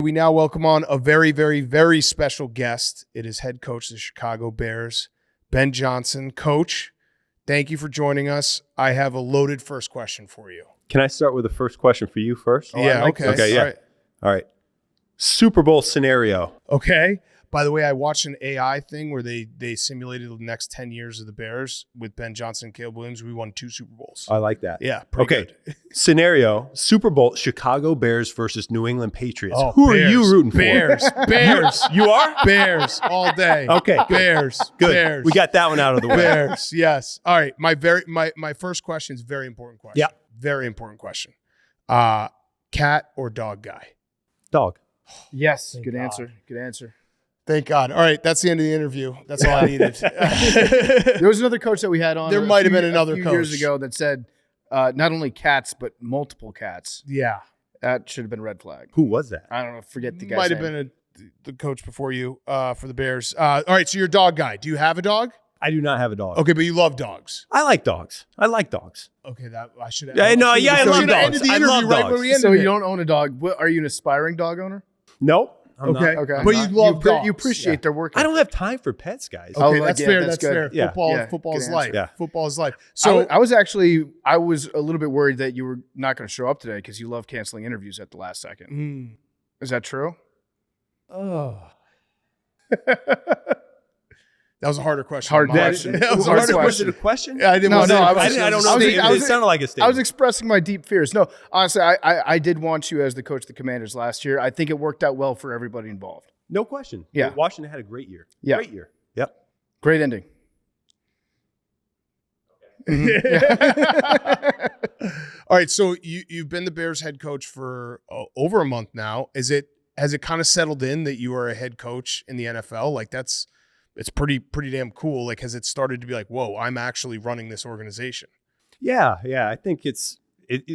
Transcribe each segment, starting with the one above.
We now welcome on a very, very, very special guest. It is head coach of the Chicago Bears, Ben Johnson. Coach, thank you for joining us. I have a loaded first question for you. Can I start with the first question for you first? Yeah, okay. Okay, yeah. All right. Super Bowl scenario. Okay. By the way, I watched an AI thing where they simulated the next 10 years of the Bears with Ben Johnson and Caleb Williams. We won 2 Super Bowls. I like that. Yeah, pretty good. Scenario, Super Bowl, Chicago Bears versus New England Patriots. Oh, Who Bears, are you rooting for? Bears. You are? Bears all day. Okay. Good. Bears. Good. Bears. We got that one out of the way. Bears, yes. All right, my first question is a very important question. Yeah. Very important question. Cat or dog guy? Dog. Yes. Thank Good God. answer. Good answer. Thank God. All right, that's the end of the interview. That's all I needed. There was another coach that we had on. There might have been another a few coach years ago that said not only cats but multiple cats. Yeah. That should have been a red flag. Who was that? I don't know. Forget the guy's Might have name. been the coach before you for the Bears. All right, so you're a dog guy. Do you have a dog? I do not have a dog. Okay, but you love dogs. I like dogs. Okay, that I should have. Yeah, no, yeah, I love dogs. Ended the I interview love right dogs. where we ended So you it. don't own a dog. Are you an aspiring dog owner? Nope. I'm Okay. not. Okay. But you love dogs. You appreciate their work. I don't have time for pets, guys. Okay, Oh, like, that's yeah, fair. that's That's good. fair. Yeah. Football Good is answer. life. Yeah. Football is life. So So I was a little bit worried that you were not going to show up today because you love canceling interviews at the last second. Is that true? Oh. That was a harder question. Hard than mine. question. That was a Hard harder question. question. Was it a question? Yeah, I didn't No, want to no, say I a was- question. I don't know. I was- It sounded like a I statement. was expressing my deep fears. No, honestly, I did want you as the coach of the Commanders last year. I think it worked out well for everybody involved. No question. Yeah. Washington had a great year. Yeah. Great year. Yep. Great ending. All right, so you've been the Bears head coach for over a month now. Has it kind of settled in that you are a head coach in the NFL? Like it's pretty damn cool. Like has it started to be like, whoa, I'm actually running this organization? Yeah. I think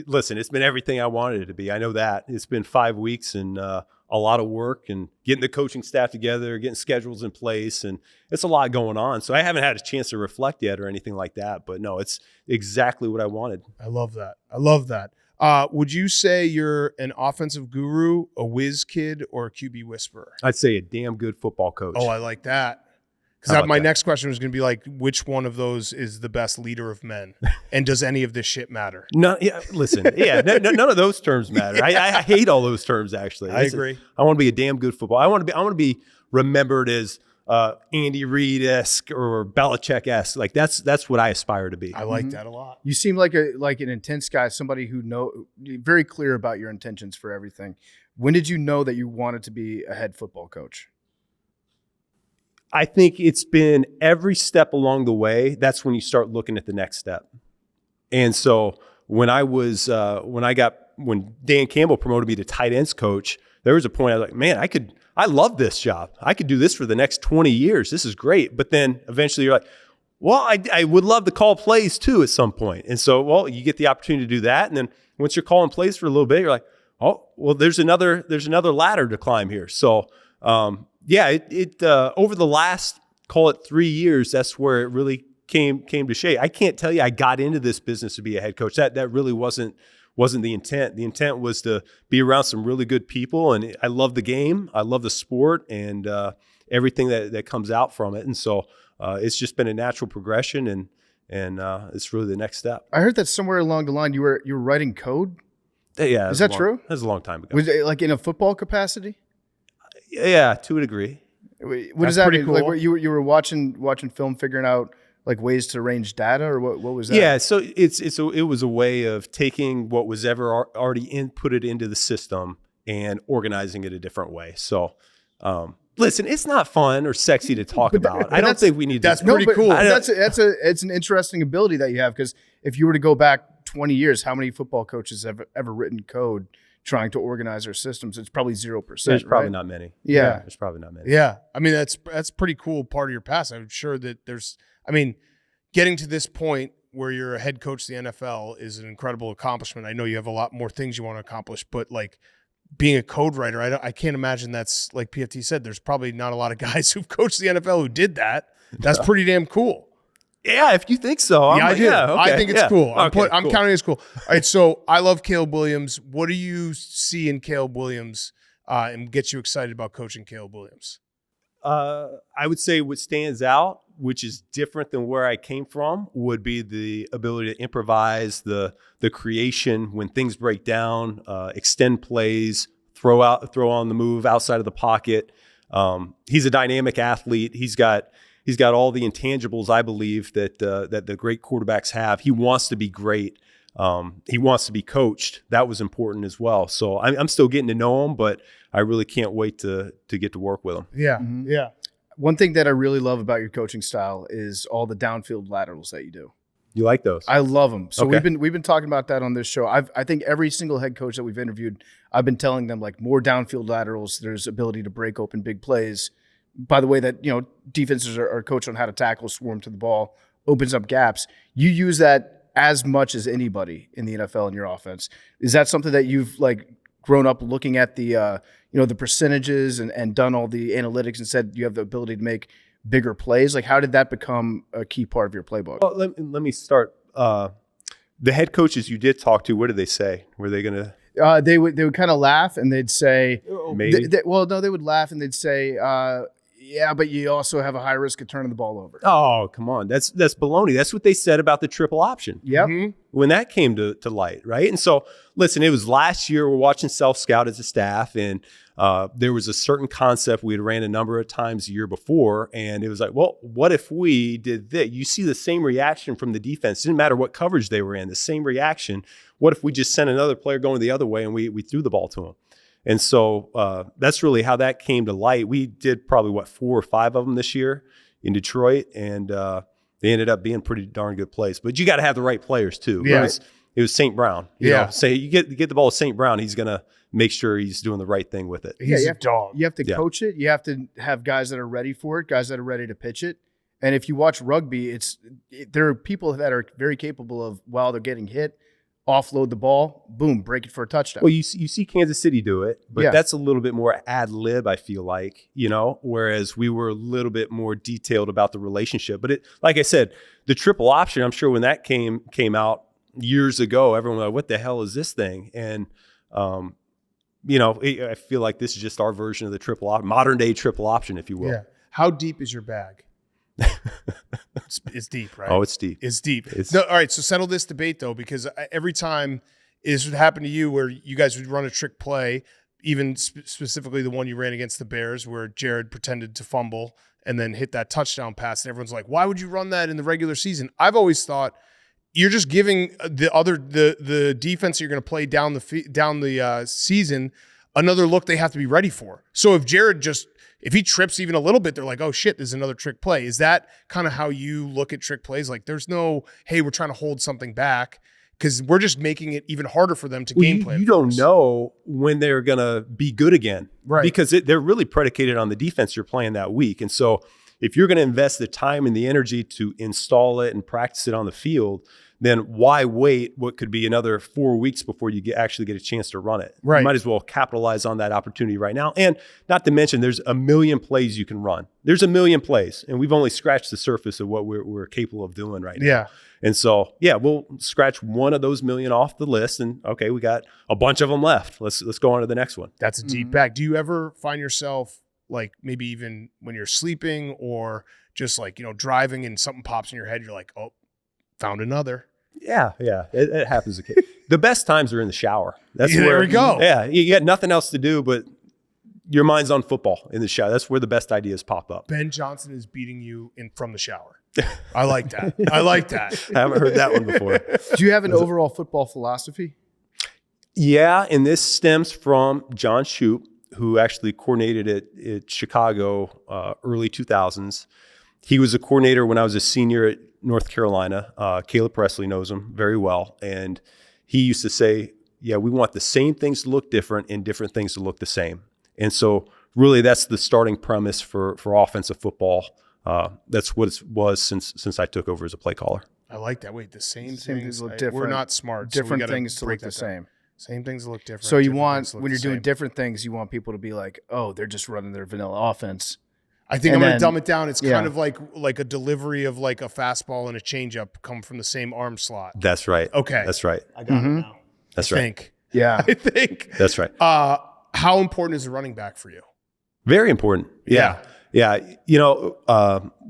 listen, it's been everything I wanted it to be. I know that. It's been 5 weeks and a lot of work and getting the coaching staff together, getting schedules in place, and it's a lot going on. So I haven't had a chance to reflect yet or anything like that. But no, it's exactly what I wanted. I love that. Would you say you're an offensive guru, a whiz kid, or a QB whisperer? I'd say a damn good football coach. Oh, I like that. How Because about my that? next question was going to be like, which one of those is the best leader of men? And does any of this shit matter? No, yeah, listen, yeah, none of those terms matter. I hate all those terms. Actually, I agree. I want to be a damn good football. I want to be remembered as Andy Reid-esque or Belichick-esque. Like that's what I aspire to be. I like that a lot. You seem like an intense guy, somebody who very clear about your intentions for everything. When did you know that you wanted to be a head football coach? I think it's been every step along the way. That's when you start looking at the next step. And so when Dan Campbell promoted me to tight ends coach, there was a point I was like, man, I love this job. I could do this for the next 20 years. This is great. But then eventually you're like, well, I would love to call plays too at some point. And so, well, you get the opportunity to do that. And then once you're calling plays for a little bit, you're like, oh, well, there's another ladder to climb here. So, yeah, over the last, call it 3 years, that's where it really came to shape. I can't tell you I got into this business to be a head coach. That really wasn't the intent. The intent was to be around some really good people, and I love the game. I love the sport and everything that comes out from it. And so it's just been a natural progression, and it's really the next step. I heard that somewhere along the line you were writing code. Yeah, Is that true? That was a long time ago. Was it like in a football capacity? Yeah, to a degree. What does that pretty mean? cool. Like what, you were watching film, figuring out like ways to arrange data, or what was that? Yeah, so it was a way of taking what was ever already inputted into the system and organizing it a different way. So, listen, it's not fun or sexy to talk about. I don't think we need. That's to, pretty cool. It's an interesting ability that you have, because if you were to go back 20 years, how many football coaches have ever written code trying to organize their systems? It's probably 0%. There's probably right? not many. Yeah. There's probably not many. Yeah. I mean, that's pretty cool part of your past. I'm sure that getting to this point where you're a head coach of the NFL is an incredible accomplishment. I know you have a lot more things you want to accomplish, but like being a code writer, I can't imagine that's, like PFT said, there's probably not a lot of guys who've coached the NFL who did that. That's pretty damn cool. Yeah, if you think so. I do. I think it's cool. I'm cool. counting it as cool. All right, so I love Caleb Williams. What do you see in Caleb Williams and gets you excited about coaching Caleb Williams? I would say what stands out, which is different than where I came from, would be the ability to improvise, the creation when things break down, extend plays, throw on the move outside of the pocket. He's a dynamic athlete. He's got all the intangibles, I believe, that the great quarterbacks have. He wants to be great. He wants to be coached. That was important as well. So I'm still getting to know him, but I really can't wait to get to work with him. Yeah, yeah. One thing that I really love about your coaching style is all the downfield laterals that you do. You like those? I love them. So Okay. we've been talking about that on this show. I think every single head coach that we've interviewed, I've been telling them like more downfield laterals. There's ability to break open big plays. By the way, that defenses are coached on how to tackle, swarm to the ball, opens up gaps. You use that as much as anybody in the NFL in your offense. Is that something that you've like grown up looking at the the percentages and done all the analytics and said you have the ability to make bigger plays? Like, how did that become a key part of your playbook? Well, let me start. The head coaches you did talk to, what did they say? Were they going to? They would kind of laugh and they'd say, Maybe. they would laugh and they'd say, yeah, but you also have a high risk of turning the ball over. Oh, come on. That's baloney. That's what they said about the triple option. Yep. When that came to light, right? And so, listen, it was last year. We're watching self-scout as a staff, and there was a certain concept we had ran a number of times the year before, and it was like, well, what if we did this? You see the same reaction from the defense. It didn't matter what coverage they were in, the same reaction. What if we just sent another player going the other way and we threw the ball to him? And so that's really how that came to light. We did probably, 4 or 5 of them this year in Detroit, and they ended up being pretty darn good plays. But you got to have the right players too. Yeah. It was St. Brown. You know, say you get the ball to St. Brown, he's going to make sure he's doing the right thing with it. He's a dog. You have to coach it. You have to have guys that are ready for it, guys that are ready to pitch it. And if you watch rugby, there are people that are very capable of, while they're getting hit, offload the ball, boom, break it for a touchdown. Well, you see Kansas City do it, but that's a little bit more ad lib, I feel like, whereas we were a little bit more detailed about the relationship. But like I said, the triple option, I'm sure when that came out years ago, everyone was like, what the hell is this thing? And, I feel like this is just our version of the triple option, modern day triple option, if you will. Yeah. How deep is your bag? It's deep, right? Oh, it's deep. It's deep. All right, so settle this debate, though, because every time this would happen to you where you guys would run a trick play, even specifically the one you ran against the Bears where Jared pretended to fumble and then hit that touchdown pass, and everyone's like, why would you run that in the regular season? I've always thought you're just giving the defense you're going to play down the season another look they have to be ready for. So if he trips even a little bit, they're like, oh shit, there's another trick play. Is that kind of how you look at trick plays? Like there's no, hey, we're trying to hold something back because we're just making it even harder for them to game plan. You don't know when they're going to be good again. Right. Because they're really predicated on the defense you're playing that week. And so if you're going to invest the time and the energy to install it and practice it on the field, then why wait what could be another 4 weeks before you actually get a chance to run it? Right. You might as well capitalize on that opportunity right now. And not to mention, there's a million plays you can run. There's a million plays, and we've only scratched the surface of what we're capable of doing right now. Yeah. And so, we'll scratch one of those million off the list, and okay, we got a bunch of them left. Let's go on to the next one. That's a deep bag. Do you ever find yourself like maybe even when you're sleeping or just like, driving and something pops in your head, you're like, oh, found another. Yeah, it happens. The best times are in the shower. That's where there we go. Yeah, you got nothing else to do, but your mind's on football in the shower. That's where the best ideas pop up. Ben Johnson is beating you from the shower. I like that. I like that. I haven't heard that one before. Do you have an overall football philosophy? Yeah, and this stems from John Shoup, who actually coordinated at Chicago early 2000s. He was a coordinator when I was a senior at North Carolina. Caleb Presley knows him very well. And he used to say, we want the same things to look different and different things to look the same. And so really that's the starting premise for offensive football. That's what it was since I took over as a play caller. I like that. Wait, the same things look We're different. not smart. Different so we things to break look the that down. same. Same things look different. So you different want, things look when the you're doing same. different things, you want people to be like, oh, they're just running their vanilla offense. I think And I'm going to then- dumb it down. It's yeah. kind of like a delivery of like a fastball and a changeup come from the same arm slot. That's right. Okay. That's right. I got it now. That's I right. think. Yeah. I think. That's right. How important is a running back for you? Very important. Yeah.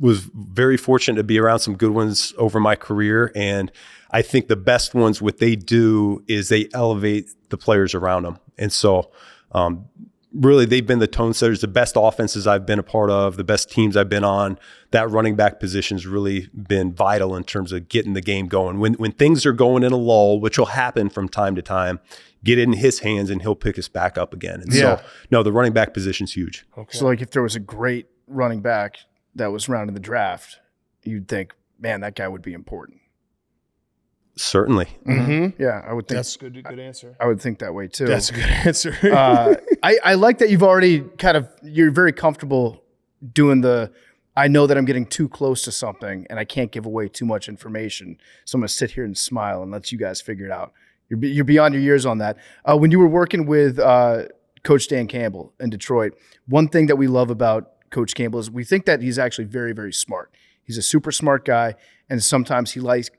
Was very fortunate to be around some good ones over my career. And I think the best ones, what they do is they elevate the players around them. And so really they've been the tone setters, the best offenses I've been a part of, the best teams I've been on. That running back position's really been vital in terms of getting the game going. When things are going in a lull, which will happen from time to time, get it in his hands and he'll pick us back up again. And so, no, the running back position's huge. Okay. So, like, if there was a great running back that was around in the draft, you'd think, man, that guy would be important. Certainly. Mm-hmm. Yeah, I would think. That's a good answer. I would think that way, too. That's a good answer. I like that you've already you're very comfortable doing I know that I'm getting too close to something and I can't give away too much information. So I'm going to sit here and smile and let you guys figure it out. You're beyond your years on that. When you were working with Coach Dan Campbell in Detroit, one thing that we love about Coach Campbell is we think that he's actually very, very smart. He's a super smart guy, and sometimes he likes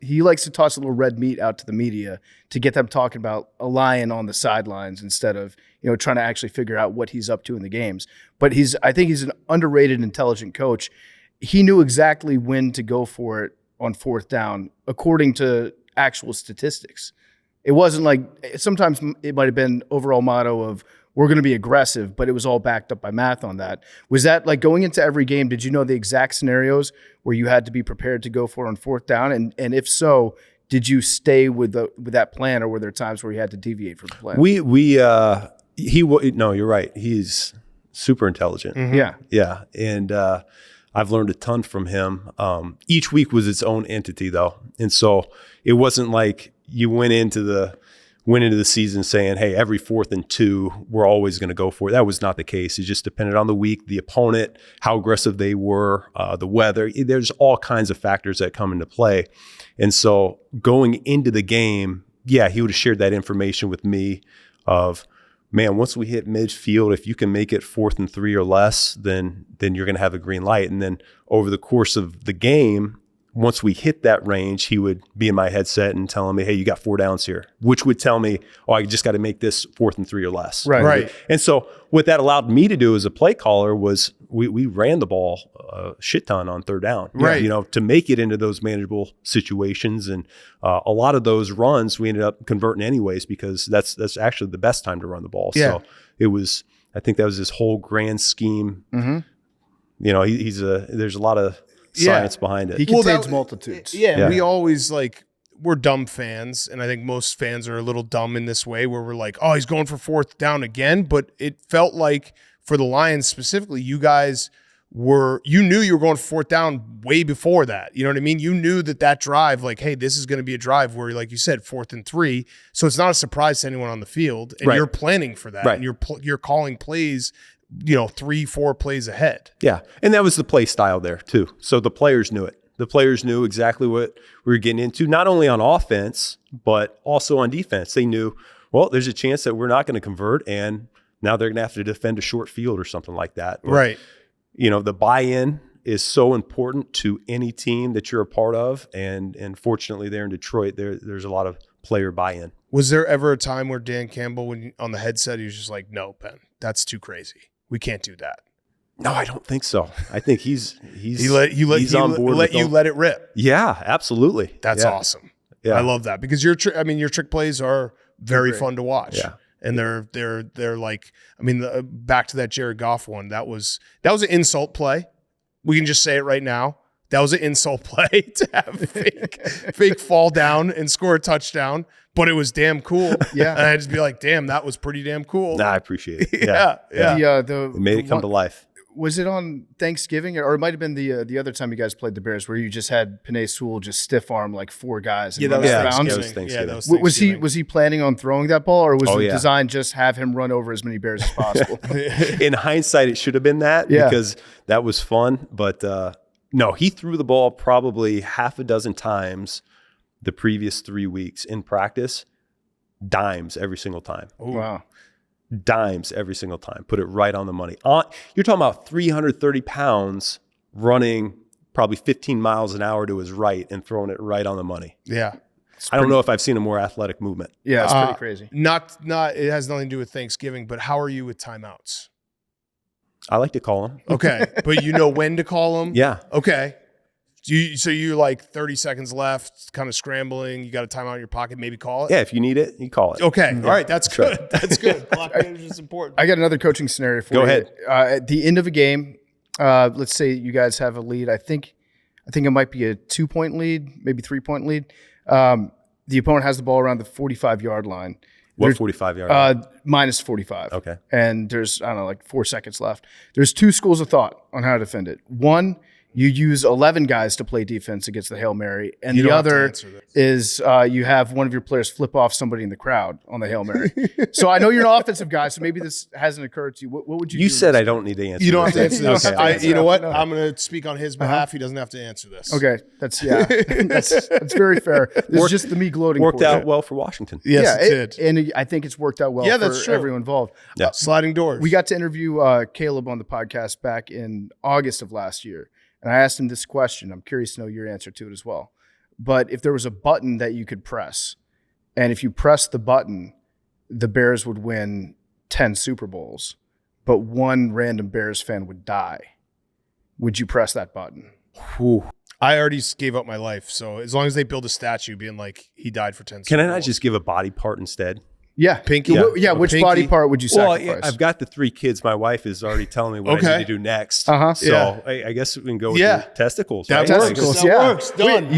to toss a little red meat out to the media to get them talking about a lion on the sidelines instead of trying to actually figure out what he's up to in the games. But I think he's an underrated, intelligent coach. He knew exactly when to go for it on fourth down according to actual statistics. It wasn't like sometimes it might have been overall motto of we're going to be aggressive, but it was all backed up by math on that. Was that like going into every game? Did you know the exact scenarios where you had to be prepared to go for it on fourth down? And if so, did you stay with that plan, or were there times where you had to deviate from the plan? No, you're right. He's super intelligent. Mm-hmm. Yeah. And I've learned a ton from him. Each week was its own entity though. And so it wasn't like you went into the season saying, hey, every 4th and 2, we're always going to go for it. That was not the case. It just depended on the week, the opponent, how aggressive they were, the weather. There's all kinds of factors that come into play. And so going into the game, he would have shared that information with me of, man, once we hit midfield, if you can make it 4th and 3 or less, then you're going to have a green light. And then over the course of the game, once we hit that range, he would be in my headset and telling me, hey, you got 4 downs here, which would tell me, I just got to make this 4th and 3 or less. Right. And so what that allowed me to do as a play caller was we ran the ball a shit ton on 3rd down, right? To make it into those manageable situations. And a lot of those runs we ended up converting anyways, because that's actually the best time to run the ball. Yeah. So I think that was his whole grand scheme. Mm-hmm. There's a lot of science behind it. He contains multitudes. Yeah. We always we're dumb fans, and I think most fans are a little dumb in this way where we're like, oh, he's going for 4th down again. But it felt like for the Lions specifically, you guys you knew you were going for 4th down way before that. You know what I mean? You knew that drive, hey, this is going to be a drive where, like you said, 4th and 3. So it's not a surprise to anyone on the field, and you're planning for that, right. And you're calling plays 3-4 plays ahead. Yeah. And that was the play style there too. So the players knew it. The players knew exactly what we were getting into, not only on offense, but also on defense. They knew, well, there's a chance that we're not going to convert, and now they're going to have to defend a short field or something like that. But, right. The buy-in is so important to any team that you're a part of. And fortunately there in Detroit, there's a lot of player buy-in. Was there ever a time where Dan Campbell, when on the headset, he was just like, no, Ben, that's too crazy. We can't do that. No, I don't think so. I think he's on board. Let it rip. Yeah, absolutely. That's awesome. Yeah, I love that, because your trick plays are very fun to watch. Yeah, and they're like, back to that Jared Goff one. That was an insult play. We can just say it right now. That was an insult play to have fake fall down and score a touchdown, but it was damn cool. Yeah. And I'd just be like, damn, that was pretty damn cool. Nah, I appreciate it. Yeah. It made it come to life. Was it on Thanksgiving, or it might have been the other time you guys played the Bears, where you just had Penei Sewell just stiff arm 4 guys? And that was Thanksgiving. Yeah, that was Thanksgiving. Was he planning on throwing that ball, or was the design just have him run over as many Bears as possible? In hindsight, it should have been that, because that was fun. But no, he threw the ball probably half a dozen times the previous 3 weeks in practice, dimes every single time. Ooh. Wow. Dimes every single time. Put it right on the money. You're talking about 330 pounds running probably 15 miles an hour to his right and throwing it right on the money. Yeah. I don't know if I've seen a more athletic movement. Yeah, it's pretty crazy. Not. It has nothing to do with Thanksgiving, but how are you with timeouts? I like to call them. Okay, but you know when to call them? Yeah. Okay. So you're like 30 seconds left, kind of scrambling. You got a timeout in your pocket, maybe call it? Yeah, if you need it, you call it. Okay. All right. That's good. right. That's good. Clock management is important. I got another coaching scenario for you. Go ahead. At the end of a game, let's say you guys have a lead. I think it might be a 2-point lead, maybe 3-point lead. The opponent has the ball around the 45-yard line. What 45 yard line? Minus 45. Okay. And there's, I don't know, like 4 seconds left. There's 2 schools of thought on how to defend it. One, you use 11 guys to play defense against the Hail Mary. And the other is you have one of your players flip off somebody in the crowd on the Hail Mary. So I know you're an offensive guy, so maybe this hasn't occurred to you. What would you do? You said I don't need to answer. You don't have to answer this. Okay. You know what? I'm going to speak on his behalf. He doesn't have to answer this. Okay. That's very fair. This is just the me gloating. Worked portion. out well for Washington. Yes, it did. And I think it's worked out well for everyone involved. Yeah. Sliding doors. We got to interview Caleb on the podcast back in August of last year. And I asked him this question. I'm curious to know your answer to it as well. But if there was a button that you could press, and if you press the button, the Bears would win 10 Super Bowls, but one random Bears fan would die, would you press that button? Whew. I already gave up my life. So as long as they build a statue being like, he died for 10 Can I Super not Bowls. just give a body part instead? Yeah. Pinky? Yeah. Which Pinky. body part would you Well, sacrifice? I've got the 3 kids. My wife is already telling me what I need to do next. Uh-huh. So I guess we can go with the testicles. That right? Testicles, That works. Done.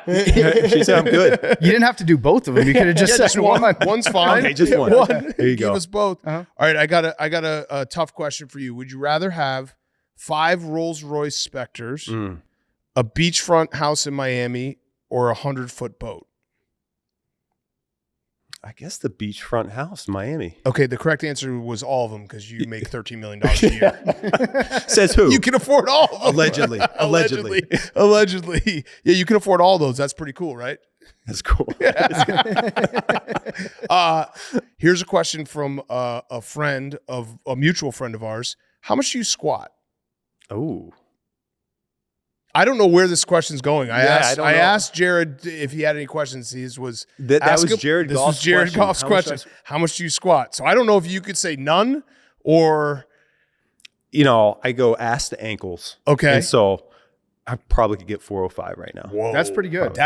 Wait, She said I'm good. you didn't have to do both of them. You could have just said one. One's fine. Okay, just one. There you Give go. us both. Uh-huh. All right, I got a tough question for you. Would you rather have 5 Rolls-Royce Spectres, a beachfront house in Miami, or a 100-foot boat? I guess the beachfront house, Miami. Okay, the correct answer was all of them because you make $13 million a year. Says who? You can afford all of them. Allegedly. Allegedly. Yeah, you can afford all those. That's pretty cool, right? That's cool. Here's a question from a mutual friend of ours. How much do you squat? Oh. I don't know where this question's going. I don't know. asked Jared if he had any questions. His was That was Jared This Goff's was Jared question. Goff's question. How much do you squat? So I don't know if you could say none or I go ass to ankles. Okay. And so I probably could get 405 right now. Whoa. That's pretty good.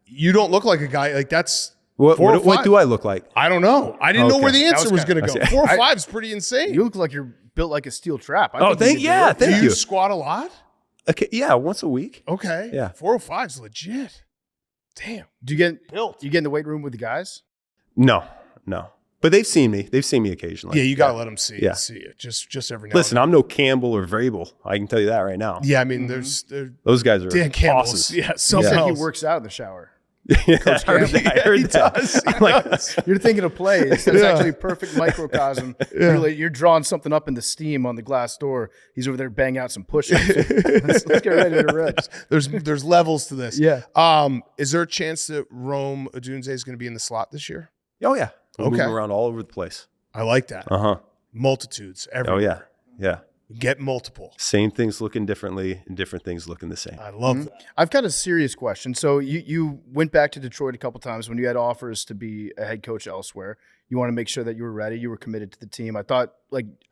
You don't look like a guy like that's. What 405. do I look like? I don't know. I didn't know where the That answer was was going to go. I see. 405 is pretty insane. You look like you're built like a steel trap. Thank you. Do you squat a lot? Okay, yeah, once a week. Okay. Yeah. 405 is legit. Damn. Do you get Built. You get in the weight room with the guys? No. But they've seen me. They've seen me occasionally. Yeah, you got to let them see it. Just every now Listen, and I'm no Campbell or Vrabel. I can tell you that right now. then. Yeah, I mean, Those guys are Dan Campbell's. bosses. Yeah, He something said else. he works out in the shower. I heard that. does. I'm like, You're thinking of plays. That's actually a perfect microcosm. Really, you're drawing something up in the steam on the glass door. He's over there banging out some push-ups. let's get ready to rip. There's levels to this. Yeah. Is there a chance that Rome Odunze is going to be in the slot this year? oh yeah. We're Okay. moving around all over the place. I like that. Uh-huh. Multitudes everywhere. Oh yeah. Yeah. Get multiple. Same things looking differently and different things looking the same. I love that. I've got a serious question. So you went back to Detroit a couple times when you had offers to be a head coach elsewhere. You want to make sure that you were ready. You were committed to the team. I thought,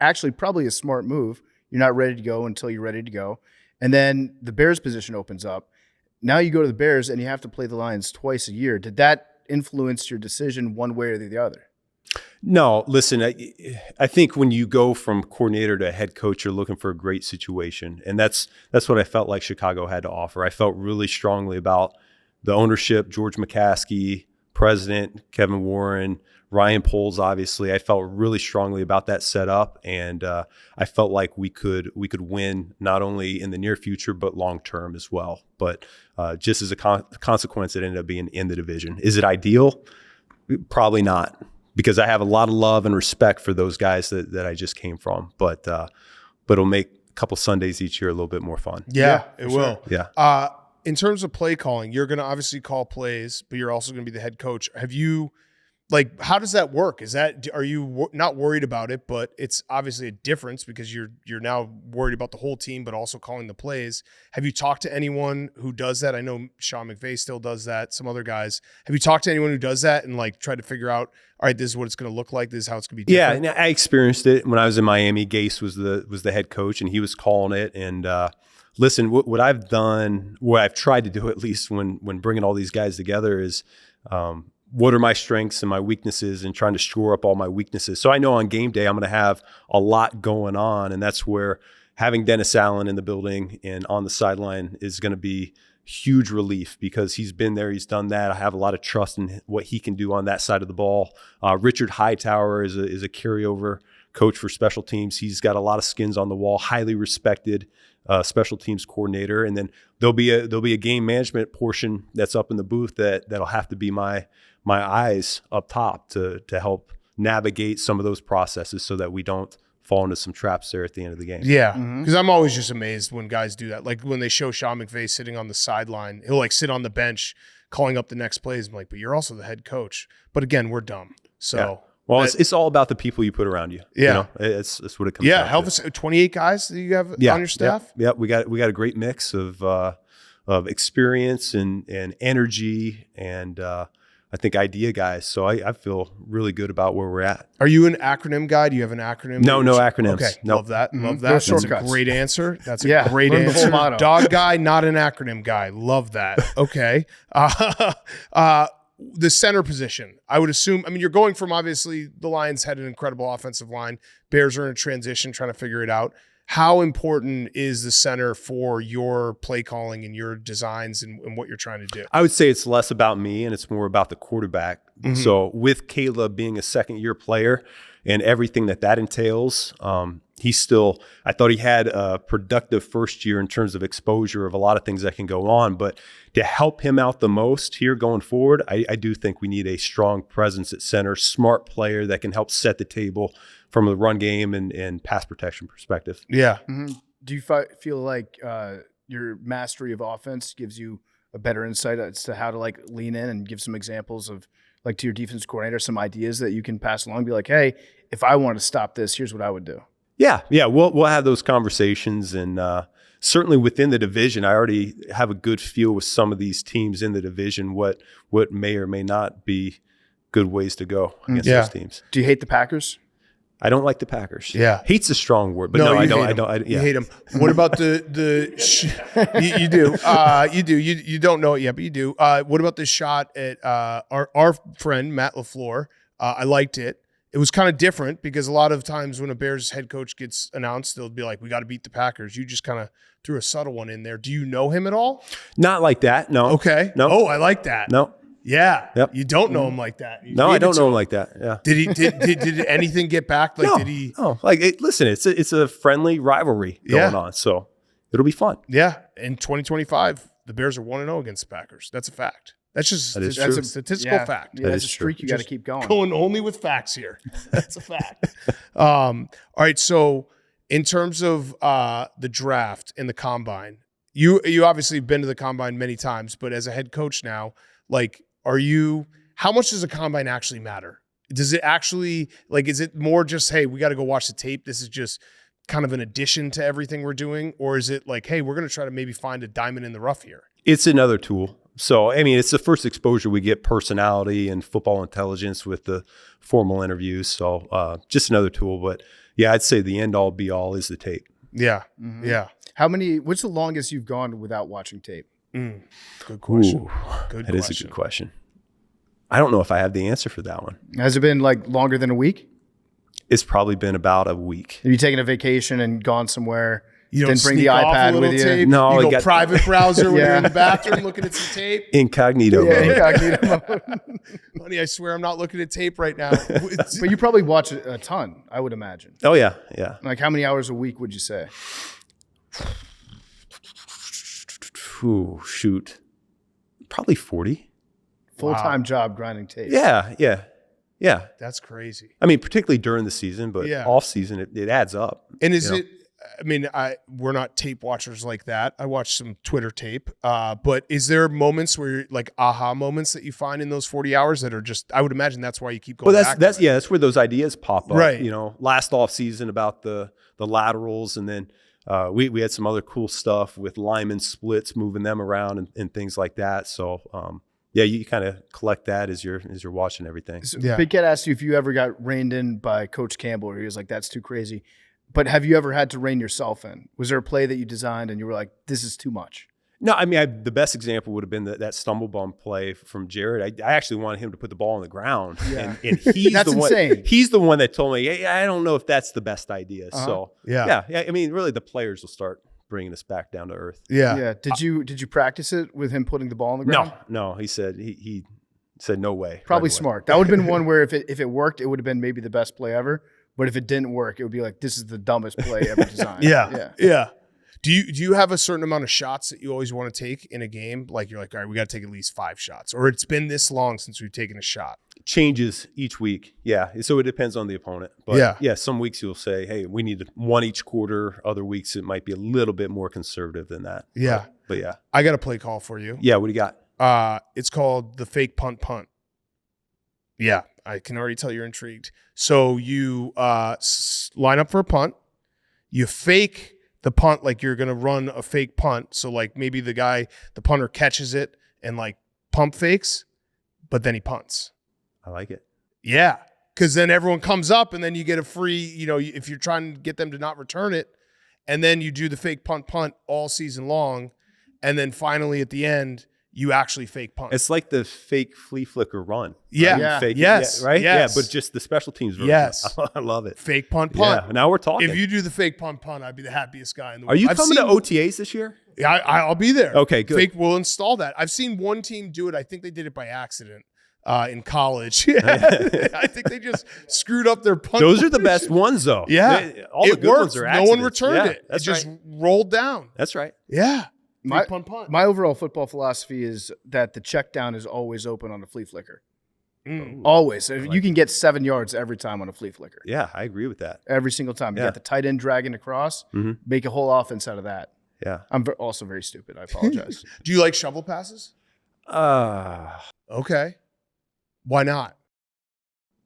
actually probably a smart move. You're not ready to go until you're ready to go. And then the Bears position opens up. Now you go to the Bears and you have to play the Lions twice a year. Did that influence your decision one way or the other? No, listen, I think when you go from coordinator to head coach, you're looking for a great situation. And that's what I felt like Chicago had to offer. I felt really strongly about the ownership, George McCaskey, president, Kevin Warren, Ryan Poles, obviously. I felt really strongly about that setup. And I felt like we could win not only in the near future, but long term as well. But just as a consequence, it ended up being in the division. Is it ideal? Probably not. Because I have a lot of love and respect for those guys that I just came from, but it'll make a couple Sundays each year a little bit more fun. Yeah, it will. Yeah. In terms of play calling, you're going to obviously call plays, but you're also going to be the head coach. Have you like, how does that work? Are you not worried about it, but it's obviously a difference because you're now worried about the whole team, but also calling the plays. Have you talked to anyone who does that? I know Sean McVay still does that. Some other guys. Have you talked to anyone who does that and like tried to figure out, all right, this is what it's going to look like. This is how it's going to be different? Yeah, and I experienced it when I was in Miami. Gase was the head coach, and he was calling it. And listen, what I've done, what I've tried to do at least when bringing all these guys together is what are my strengths and my weaknesses, and trying to shore up all my weaknesses. So I know on game day I'm going to have a lot going on, and that's where having Dennis Allen in the building and on the sideline is going to be huge relief because he's been there, he's done that. I have a lot of trust in what he can do on that side of the ball. Richard Hightower is a carryover coach for special teams. He's got a lot of skins on the wall, highly respected special teams coordinator. And then there'll be a game management portion that's up in the booth that'll have to be my eyes up top to help navigate some of those processes so that we don't fall into some traps there at the end of the game. Yeah, because I'm always just amazed when guys do that. Like when they show Sean McVay sitting on the sideline, he'll like sit on the bench calling up the next plays. I'm like, but you're also the head coach. But again, we're dumb. So yeah. Well, it's all about the people you put around you. Yeah, you know? It's what it comes down to. Help us. 28 guys that you have on your staff. Yeah, we got a great mix of experience and energy and I think idea guys. So I feel really good about where we're at. Are you an acronym guy? Do you have an acronym? No acronyms. Okay, Nope. love that. Love that. No That's shortcuts. a great answer. That's a great learn the whole answer. motto. Dog guy, not an acronym guy. Love that. Okay. The center position, I would assume. I mean, you're going from obviously the Lions had an incredible offensive line. Bears are in a transition, trying to figure it out. How important is the center for your play calling and your designs and what you're trying to do? I would say it's less about me and it's more about the quarterback. Mm-hmm. So with Caleb being a second-year player and everything that entails, I thought he had a productive first year in terms of exposure of a lot of things that can go on. But to help him out the most here going forward, I do think we need a strong presence at center, smart player that can help set the table from a run game and pass protection perspective. Yeah. Mm-hmm. Do you feel like your mastery of offense gives you a better insight as to how to like lean in and give some examples of like to your defense coordinator, some ideas that you can pass along? Be like, hey, if I want to stop this, here's what I would do. Yeah. We'll have those conversations, and certainly within the division, I already have a good feel with some of these teams in the division what may or may not be good ways to go against those teams. Do you hate the Packers? I don't like the Packers. Yeah, hate's a strong word, but no, I don't. You hate them. What about you do? You do. You don't know it yet, but you do. What about this shot at our friend Matt LaFleur? I liked it. It was kind of different because a lot of times when a Bears head coach gets announced, they'll be like, we got to beat the Packers. You just kind of threw a subtle one in there. Do you know him at all? Not like that, no. Okay. No. Oh, I like that. No. Yeah. Yep. You don't know him like that. No, I don't know him like that. Yeah. Did anything get back? Like, no. did he? Oh, listen, it's a friendly rivalry going on, so it'll be fun. Yeah. In 2025, the Bears are 1-0 against the Packers. That's a fact. That's just that's a statistical fact. Yeah, that's a streak you got to keep going. Going only with facts here. That's a fact. All right. So in terms of the draft and the combine, you obviously been to the combine many times, but as a head coach now, like, how much does a combine actually matter? Does it actually, like, is it more just, hey, we got to go watch the tape, this is just kind of an addition to everything we're doing? Or is it like, hey, we're going to try to maybe find a diamond in the rough here? It's another tool. So, I mean, it's the first exposure we get personality and football intelligence with the formal interviews. So just another tool. But yeah, I'd say the end all be all is the tape. Yeah. Mm-hmm. Yeah. What's the longest you've gone without watching tape? Good question. Ooh, that is a good question. I don't know if I have the answer for that one. Has it been like longer than a week? It's probably been about a week. Have you taken a vacation and gone somewhere? You don't didn't bring the sneak off iPad a little with you? tape? No, you go private browser when you're in the bathroom looking at some tape. Incognito mode. Incognito mode. Honey, I swear I'm not looking at tape right now. But you probably watch a ton, I would imagine. Oh, yeah. Like how many hours a week would you say? Ooh, shoot. Probably 40. Full-time job grinding tape. Yeah. That's crazy. I mean, particularly during the season, but off season, it adds up. And is it, I mean, we're not tape watchers like that. I watch some Twitter tape. But is there moments where like aha moments that you find in those 40 hours that are just, I would imagine that's why you keep going back. That's where those ideas pop up. Right. You know, last offseason about the laterals, and then we had some other cool stuff with lineman splits, moving them around and things like that. So yeah, you kind of collect that as you're watching everything. So Yeah. Big Cat asked you if you ever got reined in by Coach Campbell, or he was like, "That's too crazy." But have you ever had to rein yourself in? Was there a play that you designed and you were like, "This is too much"? No, I mean, the best example would have been that stumble bump play from Jared. I actually wanted him to put the ball on the ground, and he's That's the one. insane. He's the one that told me, "Hey, I don't know if that's the best idea." So Yeah. I mean, really, the players will start bringing us back down to earth. Yeah. Did you practice it with him putting the ball on the ground? No. He said he said no way. Probably right away. smart. That would have been one where if it worked, it would have been maybe the best play ever. But if it didn't work, it would be like, this is the dumbest play ever designed. Yeah. Do you have a certain amount of shots that you always want to take in a game? Like you're like, all right, we got to take at least 5 shots, or it's been this long since we've taken a shot. Changes each week. Yeah. So it depends on the opponent. But Yeah. some weeks you'll say, hey, we need 1 each quarter. Other weeks it might be a little bit more conservative than that. Yeah. But yeah. I got a play call for you. Yeah. What do you got? It's called the fake punt. Yeah, I can already tell you're intrigued. So you line up for a punt. You fake the punt like you're going to run a fake punt. So like maybe the punter catches it and like pump fakes, but then he punts. I like it. Yeah, because then everyone comes up and then you get a free, if you're trying to get them to not return it, and then you do the fake punt all season long, and then finally at the end, you actually fake punt. It's like the fake flea flicker run. Yeah. Right? Yeah. Fake, Yes. right? Yes. Yeah, but just the special teams version. Yes. I love it. Fake punt. Yeah, now we're talking. If you do the fake punt, I'd be the happiest guy in the Are world. you coming to OTAs this year? Yeah, I'll be there. Okay, good. We'll install that. I've seen one team do it. I think they did it by accident in college. I think they just screwed up their punt. Those are the best ones, though. Yeah. All the good worked. ones are No accidents. one returned Yeah, it. It that's just right. rolled down. That's right. Yeah. My, Fake punt. my overall football philosophy is that the check down is always open on a flea flicker. Mm. Always. So you can get 7 yards every time on a flea flicker. Yeah, I agree with that. Every single time. You Yeah. got the tight end dragging across, make a whole offense out of that. Yeah. I'm also very stupid. I apologize. Do you like shovel passes? Okay. Why not?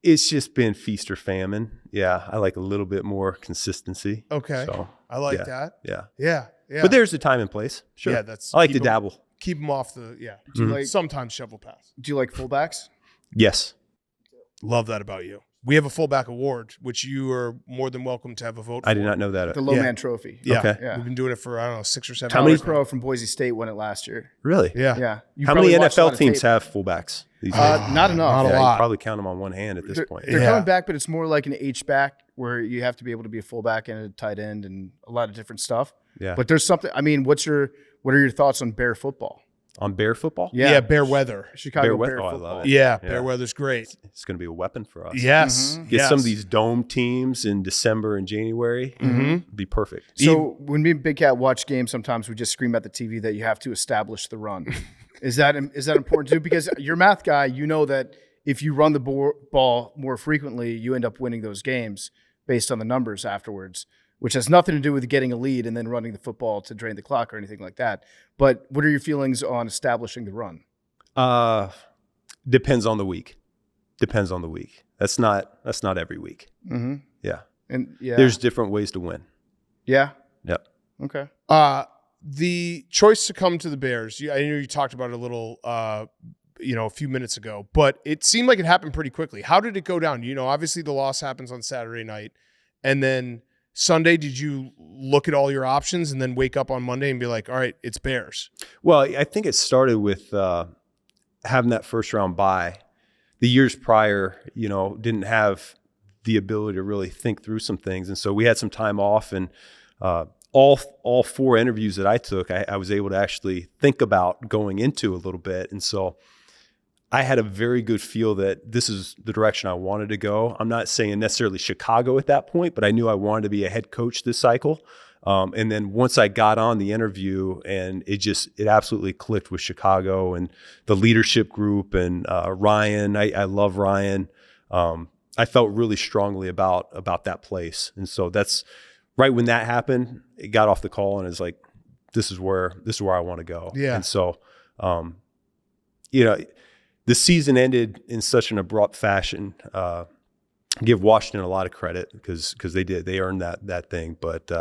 It's just been feast or famine. Yeah, I like a little bit more consistency. Okay. So I like yeah, that. Yeah. Yeah. Yeah. But there's a time and place. Sure. Yeah, I like to keep 'em- dabble. Keep them off the, Do you like sometimes shovel pass. do you like fullbacks? Yes. Love that about you. We have a fullback award, which you are more than welcome to have a vote for. I did not know that. The low Yeah. man trophy. Yeah. Okay. Yeah. We've been doing it for, 6 or 7 Tommy years. Crow from Boise State won it last year. Really? Yeah. Yeah. You How many probably watched a lot NFL of teams tape. have fullbacks these days? Not enough. Not a Yeah, lot. you probably count them on one hand at this point. They're Yeah. coming back, but it's more like an H-back where you have to be able to be a fullback and a tight end and a lot of different stuff. Yeah. But there's something. I mean, what are your thoughts on bear football? On bear football? Yeah. Bear weather. Chicago Bear bear weather. Oh, I football. love it. Yeah. Yeah. Bear weather's great. It's going to be a weapon for us. Yes. Get some of these dome teams in December and January. It'd be perfect. So when me and Big Cat watch games, sometimes we just scream at the TV that you have to establish the run. Is that important too? Because you're a math guy, you know that if you run the ball more frequently, you end up winning those games based on the numbers afterwards, which has nothing to do with getting a lead and then running the football to drain the clock or anything like that. But what are your feelings on establishing the run? Depends on the week. Depends on the week. That's not every week. Mm-hmm. Yeah. And yeah, There's different ways to win. yeah, Yep. okay. The choice to come to the Bears, I know you talked about it a little, a few minutes ago, but it seemed like it happened pretty quickly. How did it go down? Obviously the loss happens on Saturday night, and then Sunday, did you look at all your options and then wake up on Monday and be like, all right, it's Bears? Well, I think it started with having that first round bye. The years prior, didn't have the ability to really think through some things. And so we had some time off, and all 4 interviews that I took, I was able to actually think about going into a little bit. And so I had a very good feel that this is the direction I wanted to go. I'm not saying necessarily Chicago at that point, but I knew I wanted to be a head coach this cycle. And then once I got on the interview, and it absolutely clicked with Chicago and the leadership group and Ryan. I love Ryan. I felt really strongly about that place. And so that's right when that happened, it got off the call and it's like, this is where I want to go. Yeah. And so, the season ended in such an abrupt fashion. Give Washington a lot of credit because they earned that thing. But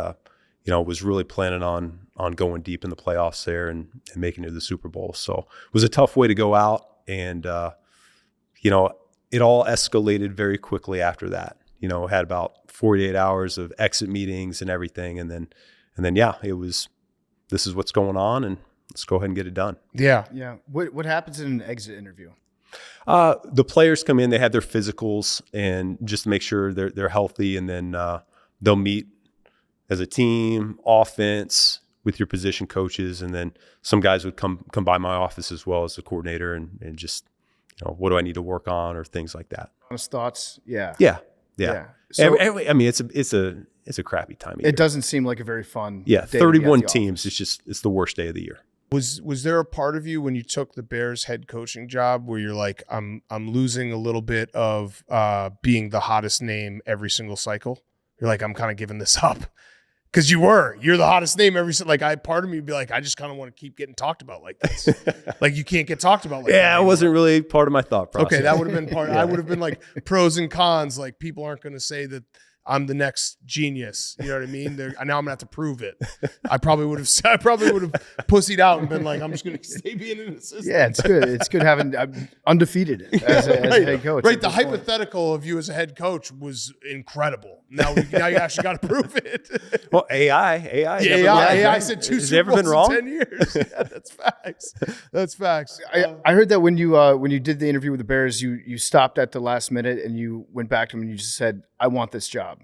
was really planning on going deep in the playoffs there and making it to the Super Bowl. So it was a tough way to go out, and it all escalated very quickly after that. Had about 48 hours of exit meetings and everything, and then it was, this is what's going on, and let's go ahead and get it done. Yeah. Yeah. What happens in an exit interview? The players come in, they have their physicals and just to make sure they're healthy, and then they'll meet as a team, offense, with your position coaches, and then some guys would come by my office as well as the coordinator and just, what do I need to work on or things like that. Honest thoughts? Yeah. Yeah. So It's a crappy time of year. it doesn't seem like a very fun Yeah, day to be 31 at the teams. office. It's the worst day of the year. Was there a part of you when you took the Bears head coaching job where you're like, I'm losing a little bit of being the hottest name every single cycle? You're like, I'm kind of giving this up. Because you're the hottest name part of me would be like, I just kind of want to keep getting talked about like this. Like you can't get talked about like that. Yeah, it anymore. wasn't really part of my thought process. Okay, that would have been part. I would have been like pros and cons. Like people aren't going to say that I'm the next genius. You know what I mean? Now I'm gonna have to prove it. I probably would have pussied out and been like, I'm just gonna stay being an assistant. Yeah, it's good. It's good having undefeated as a head coach. Right. The hypothetical of you as a head coach was incredible. Now you actually got to prove it. Well, AI AI said 2 Has it Super ever been Bowls wrong? in 10 years. Yeah, that's facts. That's facts. I heard that when you did the interview with the Bears, you stopped at the last minute and you went back to them and you just said, I want this job.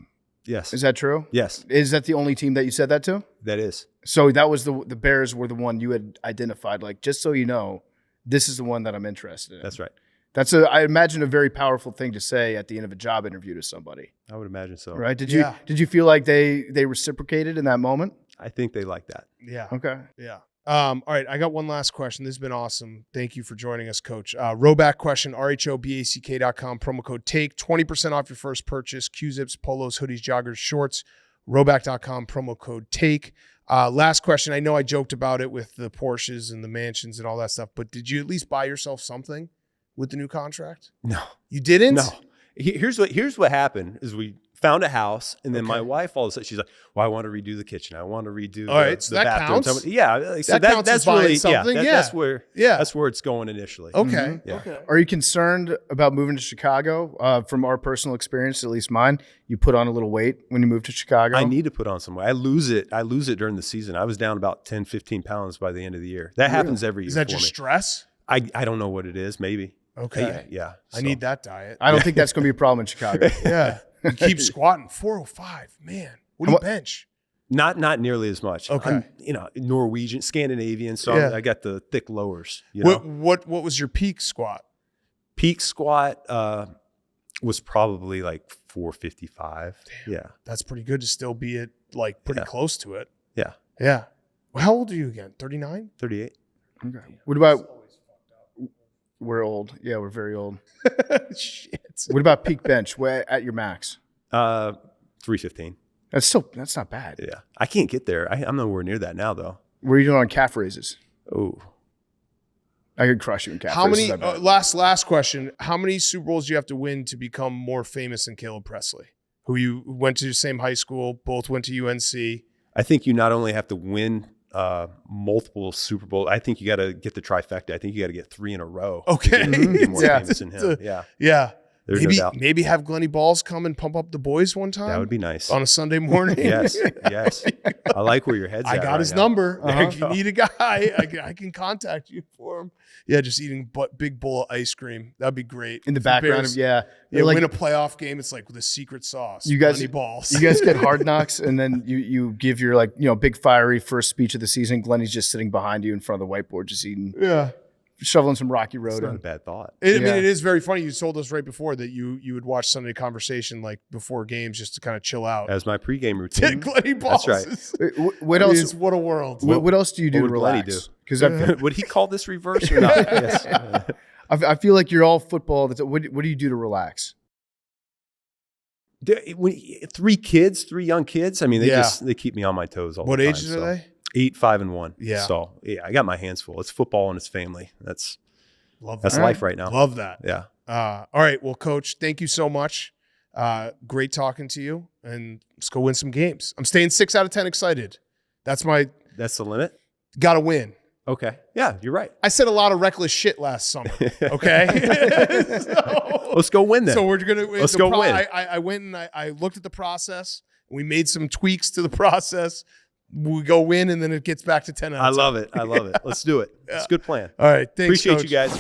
Yes. Is that true? Yes, Is that the only team that you said that to? that is. So that was the Bears were the one you had identified, like, just so you know, this is the one that I'm interested in. That's right. That's I imagine a very powerful thing to say at the end of a job interview to somebody. I would imagine so. Right? Did Yeah. you feel like they reciprocated in that moment? I think they like that. Yeah. Okay. Yeah. All right. I got one last question. This has been awesome. Thank you for joining us, Coach. Rowback question, RHOBACK.com, promo code TAKE, 20% off your first purchase, Q-zips, polos, hoodies, joggers, shorts, rowback.com, promo code TAKE. Last question. I know I joked about it with the Porsches and the mansions and all that stuff, but did you at least buy yourself something with the new contract? No. You didn't? No. Here's what happened is we found a house, and then my wife all of a sudden she's like, "Well, I want to redo the kitchen. I want to redo All right, so the that bathroom." counts. Yeah, like, so That counts as that's buying really something, yeah. that's where Yeah. that's where it's going initially. Okay. Yeah. Okay. Are you concerned about moving to Chicago? From our personal experience, at least mine, you put on a little weight when you move to Chicago. I need to put on some weight. I lose it during the season. I was down about 10, 15 pounds by the end of the year. That happens every year. Is that for just me. stress? I don't know what it is. Maybe. Okay. Yeah. I need that diet. I don't think that's going to be a problem in Chicago. Yeah. You keep squatting 405. Man, what do you bench? Not nearly as much. Okay. I'm, Norwegian, Scandinavian, so Yeah. I got the thick lowers. You know? What was your peak squat? Peak squat was probably like 455. Damn. Yeah. That's pretty good to still be at like pretty Yeah. close to it. Yeah. Yeah. Well, how old are you again? 39? 38. Okay. What about? We're old. Yeah, we're very old. Shit. What about peak bench? Where at your max? 315. That's not bad. Yeah. I can't get there. I'm nowhere near that now though. What are you doing on calf raises? Oh. I could crush you in calf How raises. many? I bet. Last question. How many Super Bowls do you have to win to become more famous than Caleb Presley, who you went to the same high school, both went to UNC? I think you not only have to win multiple Super Bowls, I think you got to get the trifecta. I think you got to get 3 in a row. Okay. To be more Yeah. famous than him. Yeah. Yeah. There's no doubt. Maybe have Glenny Balls come and pump up the boys one time. That would be nice. on a Sunday morning. Yes. Yes. I like where your head's I at got right his now. number. There you If you go. need a guy, I can contact you for him. Yeah, just eating big bowl of ice cream. That'd be great. In the If background Bears- of yeah, Win like a playoff game. It's like with a secret sauce. You guys- Glenny Balls. you guys get hard knocks, and then you give your big fiery first speech of the season. Glenny's just sitting behind you in front of the whiteboard, just eating, yeah. shoveling some Rocky Road It's not a in. bad thought. I mean, Yeah. it is very funny. You told us right before that you would watch Sunday Conversation like before games just to kind of chill out. As my pregame routine. Glenny Balls. That's right. is- What I mean, else? it's what a world. What else do you do what to would Glenny relax? do? Because Would he call this reverse or not? Yes. I feel like you're all football. What do you do to relax? Three young kids. I mean, they keep me on my toes all the time. What ages are they? 8, 5, and 1. Yeah. So I got my hands full. It's football and it's family. That's Love that. life right now. Love that. Yeah. All right. Well, Coach, thank you so much. Great talking to you, and let's go win some games. I'm staying 6 out of 10 excited. That's the limit. Got to win. Okay. Yeah, you're right. I said a lot of reckless shit last summer. Okay. Let's go win then. So we're gonna. Let's go win. I went and I looked at the process. We made some tweaks to the process. We go win, and then it gets back to 10 out of 10. I love it. Let's do it. It's a good plan. All right. Thanks, Appreciate Coach. you guys.